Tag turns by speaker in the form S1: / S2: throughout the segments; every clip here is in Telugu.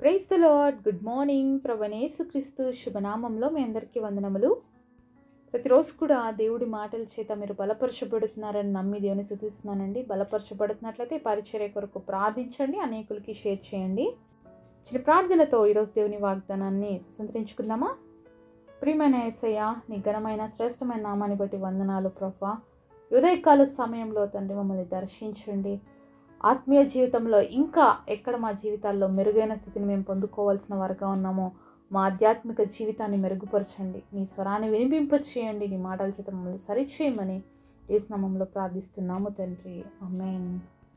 S1: Praise the Lord. Good morning. ప్రభువైన యేసుక్రీస్తు శుభనామంలో మీ అందరికీ వందనములు. ప్రతిరోజు కూడా దేవుడి మాటల చేత మీరు బలపరచబడుతున్నారని నమ్మి దేవుని స్తుతిస్తున్నానండి. బలపరచబడుతున్నట్లయితే పరిచర్య కొరకు ప్రార్థించండి, అనేకులకి షేర్ చేయండి. చిన్న ప్రార్థనతో ఈరోజు దేవుని వాగ్దానాన్ని స్వతంత్రించుకుందామా? ప్రియమైన యేసయ్య, నీ ఘనమైన శ్రేష్టమైన నామాన్ని బట్టి వందనాలు ప్రభా. ఉదయకాల సమయంలో తండ్రి మమ్మల్ని దర్శించండి. ఆత్మీయ జీవితంలో ఇంకా ఎక్కడ మా జీవితాల్లో మెరుగైన స్థితిని మేము పొందుకోవాల్సిన వారుగా ఉన్నామో మా ఆధ్యాత్మిక జీవితాన్ని మెరుగుపరచండి. నీ స్వరాన్ని వినిపింపచేయండి. నీ మాటల చేత మమ్మల్ని సరిచేయమని యేసు నామములో ప్రార్థిస్తున్నాము తండ్రి, ఆమేన్.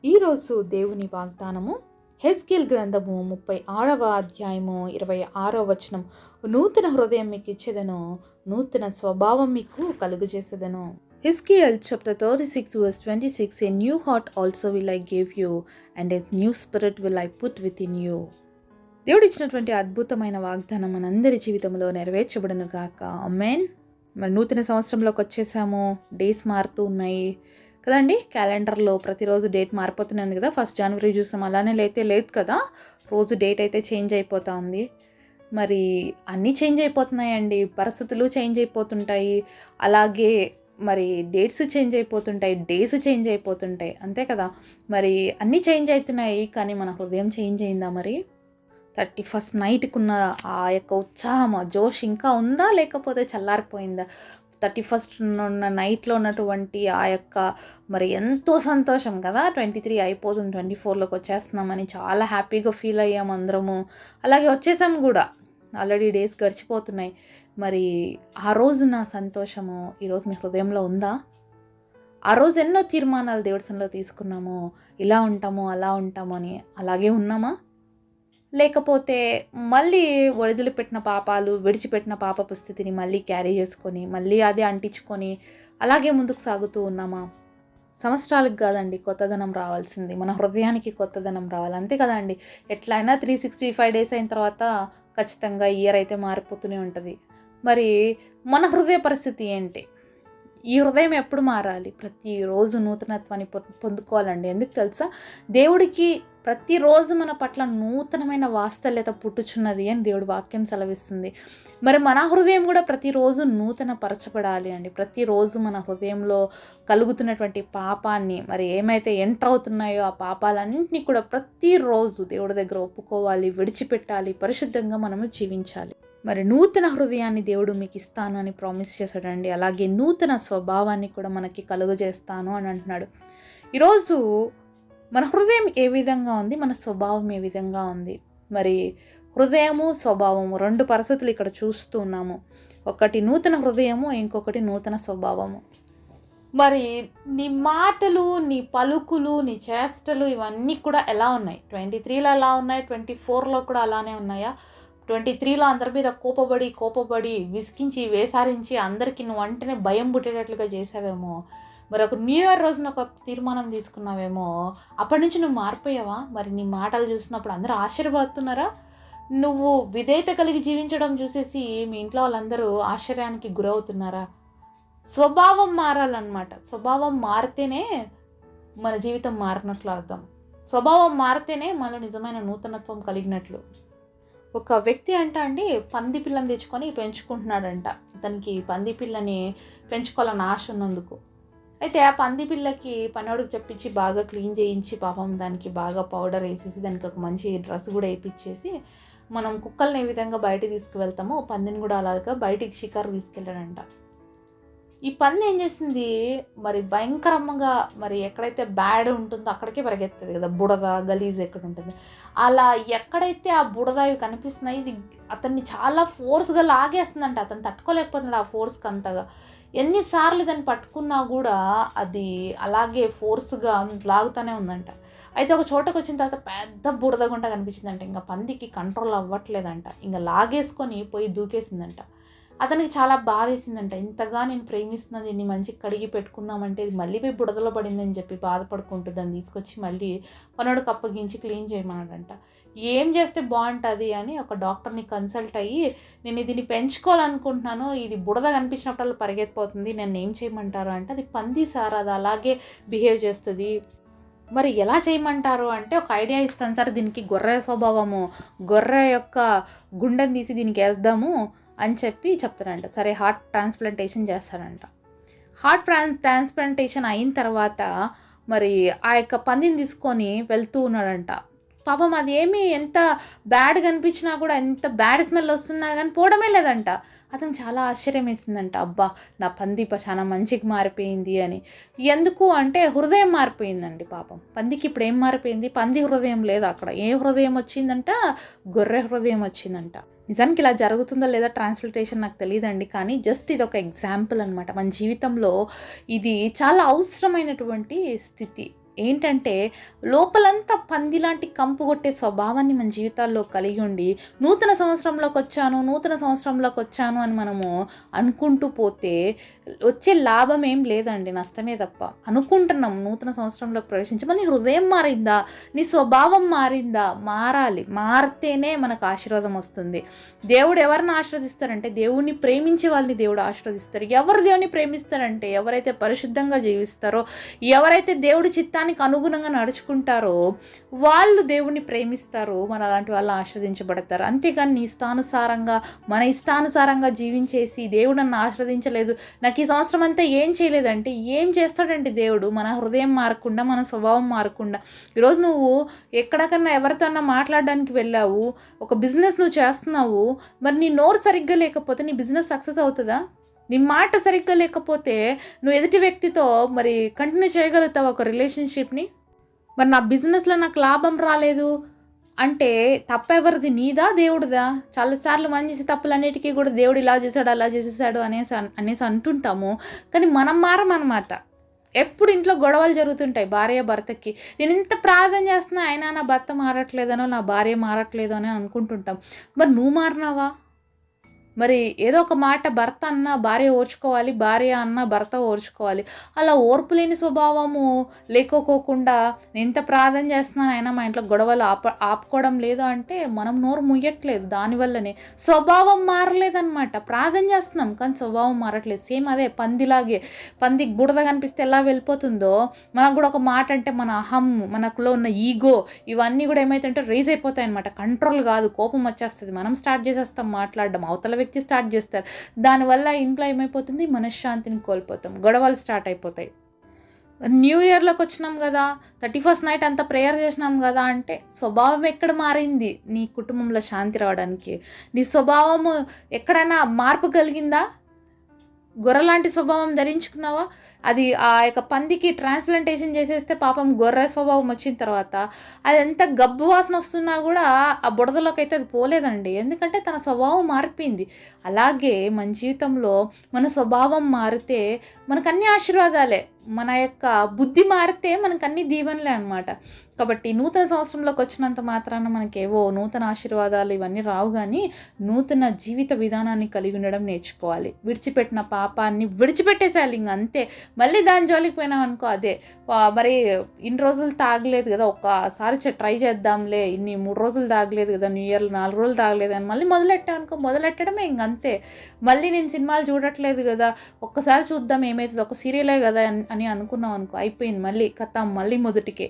S1: ఈరోజు దేవుని వాగ్దానము హెస్కేల్ గ్రంథము 36వ అధ్యాయము 26వ వచనం. నూతన హృదయం మీకు ఇచ్చేదను, నూతన స్వభావం మీకు కలుగజేసేదను. Ezekiel chapter 36 verse 26, a new heart also will I give you, and a new spirit will I put within you. దేవుడు ఇచ్చినటువంటి అద్భుతమైన వాగ్దానం మనందరి జీవితంలో నెరవేర్చబడును గాక, ఆమేన్. మరి నూతన సంవత్సరంలోకి వచ్చేసాము. డేస్ మారుతూ ఉన్నాయి కదండి. క్యాలెండర్లో ప్రతిరోజు డేట్ మారిపోతూనే ఉంది కదా. 1 జనవరి చూసాం, అలానే లేదు కదా, రోజు డేట్ అయితే చేంజ్ అయిపోతూ ఉంది. మరి అన్నీ చేంజ్ అయిపోతున్నాయండి, పరిస్థితులు చేంజ్ అయిపోతుంటాయి, అలాగే మరి డేట్స్ చేంజ్ అయిపోతుంటాయి, డేస్ చేంజ్ అయిపోతుంటాయి, అంతే కదా. మరి అన్నీ చేంజ్ అవుతున్నాయి, కానీ మన హృదయం చేంజ్ అయిందా? మరి 31st నైట్కి ఉన్న ఆ యొక్క ఉత్సాహం, ఆ జోష్ ఇంకా ఉందా, లేకపోతే చల్లారిపోయిందా? 31st ఉన్న నైట్లో ఉన్నటువంటి ఆ యొక్క మరి ఎంతో సంతోషం కదా. 23 అయిపోతుంది, 24లోకి వచ్చేస్తున్నామని చాలా హ్యాపీగా ఫీల్ అయ్యాము అందరము. అలాగే వచ్చేసాము కూడా, ఆల్రెడీ డేస్ గడిచిపోతున్నాయి. మరి ఆ రోజు నా సంతోషము ఈరోజు మీ హృదయంలో ఉందా? ఆ రోజు ఎన్నో తీర్మానాలు దేవుడి సన్నిధిలో తీసుకున్నాము, ఇలా ఉంటాము అలా ఉంటాము అని. అలాగే ఉన్నామా? లేకపోతే మళ్ళీ వదిలిపెట్టిన పాపాలు, విడిచిపెట్టిన పాపపు స్థితిని మళ్ళీ క్యారీ చేసుకొని మళ్ళీ అదే అంటించుకొని అలాగే ముందుకు సాగుతూ ఉన్నామా? సంవత్సరాలకు కాదండి కొత్తదనం రావాల్సింది, మన హృదయానికి కొత్తదనం రావాలి, అంతే కదండి. ఎట్లయినా 365 డేస్ అయిన తర్వాత ఖచ్చితంగా ఇయర్ అయితే మారిపోతూనే ఉంటుంది. మరి మన హృదయ పరిస్థితి ఏంటి? ఈ హృదయం ఎప్పుడు మారాలి? ప్రతిరోజు నూతనత్వాన్ని పొందుకోవాలండి. ఎందుకు తెలుసా? దేవుడికి ప్రతిరోజు మన పట్ల నూతనమైన వాత్సల్యత పుట్టుచున్నది అని దేవుడి వాక్యం సెలవిస్తుంది. మరి మన హృదయం కూడా ప్రతిరోజు నూతన పరచబడాలి అండి. ప్రతిరోజు మన హృదయంలో కలుగుతున్నటువంటి పాపాన్ని, మరి ఏమైతే ఎంటర్ అవుతున్నాయో ఆ పాపాలన్నింటినీ కూడా ప్రతిరోజు దేవుడి దగ్గర ఒప్పుకోవాలి, విడిచిపెట్టాలి, పరిశుద్ధంగా మనము జీవించాలి. మరి నూతన హృదయాన్ని దేవుడు మీకు ఇస్తాను అని ప్రామిస్ చేశాడండి. అలాగే నూతన స్వభావాన్ని కూడా మనకి కలుగజేస్తాను అని అంటున్నాడు. ఈరోజు మన హృదయం ఏ విధంగా ఉంది, మన స్వభావం ఏ విధంగా ఉంది? మరి హృదయము, స్వభావము 2 పరిస్థితులు ఇక్కడ చూస్తూ ఉన్నాము. ఒకటి నూతన హృదయము, ఇంకొకటి నూతన స్వభావము. మరి నీ మాటలు, నీ పలుకులు, నీ చేష్టలు ఇవన్నీ కూడా ఎలా ఉన్నాయి? 23లో ఎలా ఉన్నాయి, 24లో కూడా అలానే ఉన్నాయా? 23లో అందరి మీద కోపపడి విసికించి వేసారించి అందరికీ నువ్వు అంటేనే భయం పుట్టేటట్లుగా చేసావేమో. మరి ఒక న్యూ ఇయర్ రోజున ఒక తీర్మానం తీసుకున్నావేమో, అప్పటి నుంచి నువ్వు మారిపోయావా? మరి నీ మాటలు చూసినప్పుడు అందరూ ఆశ్చర్యపడుతున్నారా? నువ్వు విధేయత కలిగి జీవించడం చూసేసి మీ ఇంట్లో వాళ్ళందరూ ఆశ్చర్యానికి గురవుతున్నారా? స్వభావం మారాలన్నమాట. స్వభావం మారితేనే మన జీవితం మారినట్లు అర్థం. స్వభావం మారితేనే మనలో నిజమైన నూతనత్వం కలిగినట్లు. ఒక వ్యక్తి అండి పంది పిల్లని తెచ్చుకొని పెంచుకుంటున్నాడంట. అతనికి పంది పిల్లని పెంచుకోవాలని ఆశ ఉన్నందుకు. అయితే ఆ పంది పిల్లకి పనివాడికి చెప్పించి బాగా క్లీన్ చేయించి, పాపం దానికి బాగా పౌడర్ వేసేసి, దానికి ఒక మంచి డ్రెస్ కూడా వేయించేసి, మనం కుక్కల్ని ఏ విధంగా బయటికి తీసుకువెళ్తామో పందిని కూడా అలాగా బయటికి షికారు తీసుకెళ్ళాడంట. ఈ పంది ఏం చేసింది, మరి భయంకరంగా మరి ఎక్కడైతే బ్యాడ్ ఉంటుందో అక్కడికే పరిగెత్తుంది కదా, బుడద గలీజ్ ఎక్కడ ఉంటుంది, అలా ఎక్కడైతే ఆ బుడద ఇవి కనిపిస్తున్నాయి, ఇది అతన్ని చాలా ఫోర్స్గా లాగేస్తుందంట. అతను తట్టుకోలేకపోతున్నాడు ఆ ఫోర్స్కి అంతగా. ఎన్నిసార్లు దాన్ని పట్టుకున్నా కూడా అది అలాగే ఫోర్స్గా లాగుతూనే ఉందంట. అయితే ఒక చోటకు వచ్చిన తర్వాత పెద్ద బుడద గుంట కనిపించిందంట. ఇంకా పందికి కంట్రోల్ అవ్వట్లేదంట, ఇంకా లాగేసుకొని పోయి దూకేసిందంట. అతనికి చాలా బాధేసిందంట. ఇంతగా నేను ప్రేమిస్తున్నది దీన్ని మంచిగా కడిగి పెట్టుకుందామంటే ఇది మళ్ళీ పోయి బుడదలో పడిందని చెప్పి బాధపడుకుంటూ దాన్ని తీసుకొచ్చి మళ్ళీ పనుడికి అప్పగించి క్లీన్ చేయమన్నాడంట. ఏం చేస్తే బాగుంటుంది అని ఒక డాక్టర్ని కన్సల్ట్ అయ్యి, నేను దీన్ని పెంచుకోవాలనుకుంటున్నాను, ఇది బుడద కనిపించినప్పుడు పరిగెత్తిపోతుంది, నన్ను ఏం చేయమంటారు అంటే, అది పంది సార్, అది అలాగే బిహేవ్ చేస్తుంది, మరి ఎలా చేయమంటారు అంటే ఒక ఐడియా ఇస్తాను సార్, దీనికి గొర్రె స్వభావము, గొర్రె యొక్క గుండెని తీసి దీనికి వేద్దాము అని చెప్పి చెప్తారంట. సరే హార్ట్ ట్రాన్స్ప్లాంటేషన్ చేస్తాడంట. హార్ట్ ట్రాన్స్ప్లాంటేషన్ అయిన తర్వాత మరి ఆ యొక్క పందిని తీసుకొని వెళ్తూ ఉన్నాడంట. పాపం అది ఏమి ఎంత బ్యాడ్గా అనిపించినా కూడా, ఎంత బ్యాడ్ స్మెల్ వస్తున్నా కానీ పోవడమే లేదంట. అతనికి చాలా ఆశ్చర్యం వేసిందంట, అబ్బా నా పంది చాలా మంచిగా మారిపోయింది అని. ఎందుకు అంటే హృదయం మారిపోయిందండి. పాపం పందికి ఇప్పుడు ఏం మారిపోయింది, పంది హృదయం లేదు అక్కడ. ఏ హృదయం వచ్చిందంట, గొర్రె హృదయం వచ్చిందంట. నిజానికి ఇలా జరుగుతుందో లేదా ట్రాన్స్ప్లాంటేషన్ నాకు తెలియదండి, కానీ జస్ట్ ఇది ఒక ఎగ్జాంపుల్ అనమాట. మన జీవితంలో ఇది చాలా అవసరమైనటువంటి స్థితి. ఏంటంటే లోపలంతా పందిలాంటి కంపు కొట్టే స్వభావాన్ని మన జీవితాల్లో కలిగి ఉండి నూతన సంవత్సరంలోకి వచ్చాను అని మనము అనుకుంటూ పోతే వచ్చే లాభం ఏం లేదండి, నష్టమే తప్ప. అనుకుంటున్నాం నూతన సంవత్సరంలోకి ప్రవేశించి, మన హృదయం మారిందా, నీ స్వభావం మారిందా? మారాలి. మారితేనే మనకు ఆశీర్వాదం వస్తుంది. దేవుడు ఎవరిని ఆశీర్వదిస్తారంటే దేవుణ్ణి ప్రేమించే వాళ్ళని దేవుడు ఆశీర్వదిస్తారు. ఎవరు దేవుని ప్రేమిస్తారంటే ఎవరైతే పరిశుద్ధంగా జీవిస్తారో, ఎవరైతే దేవుడి చిత్తానికి అనుగుణంగా నడుచుకుంటారో వాళ్ళు దేవుణ్ణి ప్రేమిస్తారు. మన అలాంటి వాళ్ళు ఆశీర్వదించబడతారు. అంతేగాని నీ ఇష్టానుసారంగా మన ఇష్టానుసారంగా జీవించేసి దేవుడు నన్ను ఆశీర్వదించలేదు, నాకు ఈ సంవత్సరం అంతా ఏం చేయలేదంటే ఏం చేస్తాడంటే దేవుడు? మన హృదయం మారకుండా, మన స్వభావం మారకుండా. ఈరోజు నువ్వు ఎక్కడికన్నా ఎవరితో అన్నా మాట్లాడడానికి వెళ్ళావు, ఒక బిజినెస్ నువ్వు చేస్తున్నావు, మరి నీ నోరు సరిగ్గా లేకపోతే నీ బిజినెస్ సక్సెస్ అవుతుందా? నీ మాట సరిగ్గా లేకపోతే నువ్వు ఎదుటి వ్యక్తితో మరి కంటిన్యూ చేయగలుగుతావు ఒక రిలేషన్షిప్ని? మరి నా బిజినెస్లో నాకు లాభం రాలేదు అంటే తప్పెవరిది, నీదా దేవుడిదా? చాలాసార్లు మనం చేసే తప్పులన్నిటికీ కూడా దేవుడు ఇలా చేశాడు అలా చేసేసాడు అనేసి అంటుంటాము, కానీ మనం మారమన్నమాట. ఎప్పుడు ఇంట్లో గొడవలు జరుగుతుంటాయి భార్య భర్తకి. నేను ఇంత ప్రార్థన చేస్తున్నా అయినా నా భర్త మారట్లేదనో నా భార్య మారట్లేదో అని అనుకుంటుంటాం. మరి నువ్వు మారినావా? మరి ఏదో ఒక మాట భర్త అన్న భార్య ఓర్చుకోవాలి, భార్య అన్న భర్త ఓర్చుకోవాలి. అలా ఓర్పు లేని స్వభావము లేకోకుండా ఎంత ప్రార్థన చేస్తున్నాను అయినా మా ఇంట్లో గొడవలు ఆపుకోవడం లేదు అంటే మనం నోరు ముయ్యట్లేదు. దానివల్లనే స్వభావం మారలేదన్నమాట. ప్రార్థన చేస్తున్నాం కానీ స్వభావం మారట్లేదు. సేమ్ అదే పందిలాగే. పంది బుడద కనిపిస్తే ఎలా వెళ్ళిపోతుందో మనకు కూడా ఒక మాట అంటే మన అహం, మనకులో ఉన్న ఈగో ఇవన్నీ కూడా ఏమైతుంటే రేజ్ అయిపోతాయి అనమాట. కంట్రోల్ కాదు, కోపం వచ్చేస్తుంది. మనం స్టార్ట్ చేసేస్తాం మాట్లాడడం, అవతల వ్యక్తి స్టార్ట్ చేస్తారు. దానివల్ల ఇంట్లో ఏమైపోతుంది, మనశ్శాంతిని కోల్పోతాం, గొడవలు స్టార్ట్ అయిపోతాయి. న్యూ ఇయర్లోకి వచ్చినాం కదా, 31st నైట్ అంతా ప్రేయర్ చేసినాం కదా అంటే స్వభావం ఎక్కడ మారింది? నీ కుటుంబంలో శాంతి రావడానికి నీ స్వభావము ఎక్కడైనా మార్పు కలిగిందా? గొర్రెలాంటి స్వభావం ధరించుకున్నావా? అది ఆ యొక్క పందికి ట్రాన్స్ప్లాంటేషన్ చేసేస్తే పాపం గొర్రె స్వభావం వచ్చిన తర్వాత అది ఎంత గబ్బు వాసన వస్తున్నా కూడా ఆ బుడదలోకి అయితే అది పోలేదండి, ఎందుకంటే తన స్వభావం మారిపోయింది. అలాగే మన జీవితంలో మన స్వభావం మారితే మనకు అన్ని ఆశీర్వాదాలే, మన యొక్క బుద్ధి మారితే మనకు అన్ని దీవెనలే అనమాట. కాబట్టి నూతన సంవత్సరంలోకి వచ్చినంత మాత్రాన మనకేవో నూతన ఆశీర్వాదాలు ఇవన్నీ రావు, కానీ నూతన జీవిత విధానాన్ని కలిగి ఉండడం నేర్చుకోవాలి. విడిచిపెట్టిన పాపాన్ని విడిచిపెట్టేసేయాలి, ఇంక అంతే. మళ్ళీ దాని జోలికి పోయినాం అనుకో, అదే మరి ఇన్ని రోజులు తాగలేదు కదా, ఒక్కసారి ట్రై చేద్దాంలే, 3 రోజులు తాగలేదు కదా, న్యూ ఇయర్లో 4 రోజులు తాగలేదు అని మళ్ళీ మొదలెట్టడమే ఇంకంతే. మళ్ళీ నేను సినిమాలు చూడట్లేదు కదా, ఒక్కసారి చూద్దాం ఏమవుతుంది, ఒక సీరియలే కదా అని అనుకున్నాం అనుకో, అయిపోయింది మళ్ళీ కథ, మళ్ళీ మొదటికే.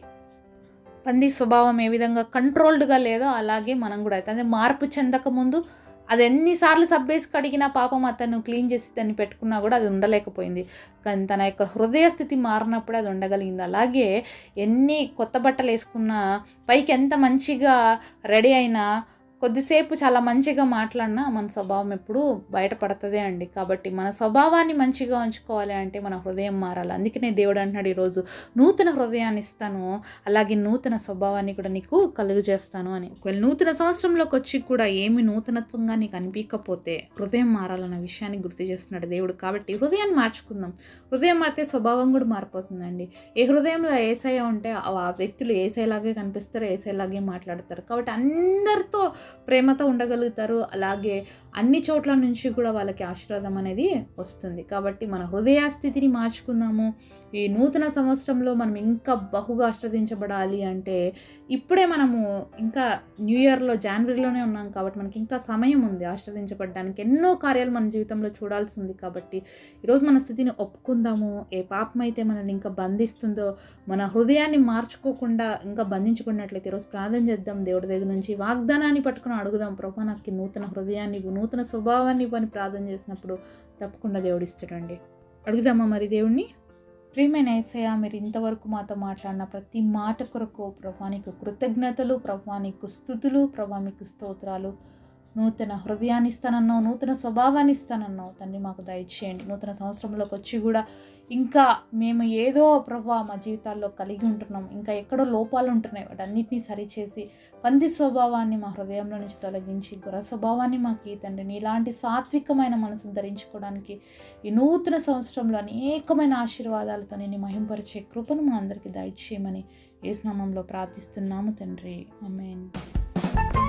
S1: పంది స్వభావం ఏ విధంగా కంట్రోల్డ్గా లేదో అలాగే మనం కూడా అయితే అదే మార్పు చెందకముందు అది ఎన్నిసార్లు సబ్బేసి కడిగినా పాపం అతను క్లీన్ చేసి దాన్ని పెట్టుకున్నా కూడా అది ఉండలేకపోయింది, కానీ తన యొక్క హృదయ స్థితి మారినప్పుడే అది ఉండగలిగింది. అలాగే ఎన్ని కొత్త బట్టలు వేసుకున్నా, పైకి ఎంత మంచిగా రెడీ అయినా, కొద్దిసేపు చాలా మంచిగా మాట్లాడినా మన స్వభావం ఎప్పుడు బయటపడుతుందే అండి. కాబట్టి మన స్వభావాన్ని మంచిగా ఉంచుకోవాలి అంటే మన హృదయం మారాలి. అందుకనే దేవుడు అంటున్నాడు, ఈరోజు నూతన హృదయాన్ని ఇస్తాను, అలాగే నూతన స్వభావాన్ని కూడా నీకు కలుగజేస్తాను అని. ఒకవేళ నూతన సంవత్సరంలోకి వచ్చి కూడా ఏమి నూతనత్వంగా నీకు అనిపించకపోతే హృదయం మారాలన్న విషయాన్ని గుర్తు చేస్తున్నాడు దేవుడు. కాబట్టి హృదయాన్ని మార్చుకుందాం. హృదయం మారితే స్వభావం కూడా మారిపోతుందండి. ఏ హృదయంలో ఏసయ్య ఉంటే ఆ వ్యక్తులు ఏసైలాగే కనిపిస్తారు, ఏసైలాగే మాట్లాడతారు. కాబట్టి అందరితో ప్రేమతో ఉండగలుగుతారు. అలాగే అన్ని చోట్ల నుంచి కూడా వాళ్ళకి ఆశీర్వాదం అనేది వస్తుంది. కాబట్టి మన హృదయ స్థితిని మార్చుకుందాము. ఈ నూతన సంవత్సరంలో మనం ఇంకా బహుగా ఆశీర్వదించబడాలి అంటే ఇప్పుడే మనము ఇంకా న్యూ ఇయర్లో జనవరిలోనే ఉన్నాం కాబట్టి మనకి ఇంకా సమయం ఉంది ఆశీర్వదించబడడానికి. ఎన్నో కార్యాలు మన జీవితంలో చూడాల్సి ఉంది. కాబట్టి ఈరోజు మన స్థితిని ఒప్పుకుందాము. ఏ పాపం అయితే మనల్ని ఇంకా బంధిస్తుందో, మన హృదయాన్ని మార్చుకోకుండా ఇంకా బంధించుకున్నట్లయితే ఈరోజు ప్రార్థన చేద్దాం. దేవుడి దగ్గర నుంచి వాగ్దానాన్ని పట్టుకుని అడుగుదాం. ప్రభా నాకు నూతన హృదయాన్ని నూతన స్వభావాన్ని ఇవ్వని ప్రార్థన చేసినప్పుడు తప్పకుండా దేవుడు ఇస్తాడండి. అడుగుదామా మరి దేవుణ్ణి? ప్రియమైన యేసయ్య, మీరు ఇంతవరకు మాతో మాట్లాడిన ప్రతి మాట కొరకు ప్రభా నీకు కృతజ్ఞతలు, ప్రభా నీకు స్తుతులు, ప్రభా మీకు స్తోత్రాలు. నూతన హృదయాన్ని ఇస్తానన్నావు, నూతన స్వభావాన్ని ఇస్తానన్నావు తండ్రి, మాకు దయచేయండి. నూతన సంవత్సరంలోకి వచ్చి కూడా ఇంకా మేము ఏదో ప్రభా మా జీవితాల్లో కలిగి ఉంటున్నాం, ఇంకా ఎక్కడో లోపాలు ఉంటున్నాయి, వాటన్నిటినీ సరిచేసి పంది స్వభావాన్ని మా హృదయంలో నుంచి తొలగించి గుర స్వభావాన్ని మాకు తండ్రి నీలాంటి సాత్వికమైన మనసును ధరించుకోవడానికి ఈ నూతన సంవత్సరంలో అనేకమైన ఆశీర్వాదాలతో నేను మహింపరిచే కృపను మా అందరికీ దయచేయమని యేసు నామములో ప్రార్థిస్తున్నాము తండ్రి. ఆమేన్.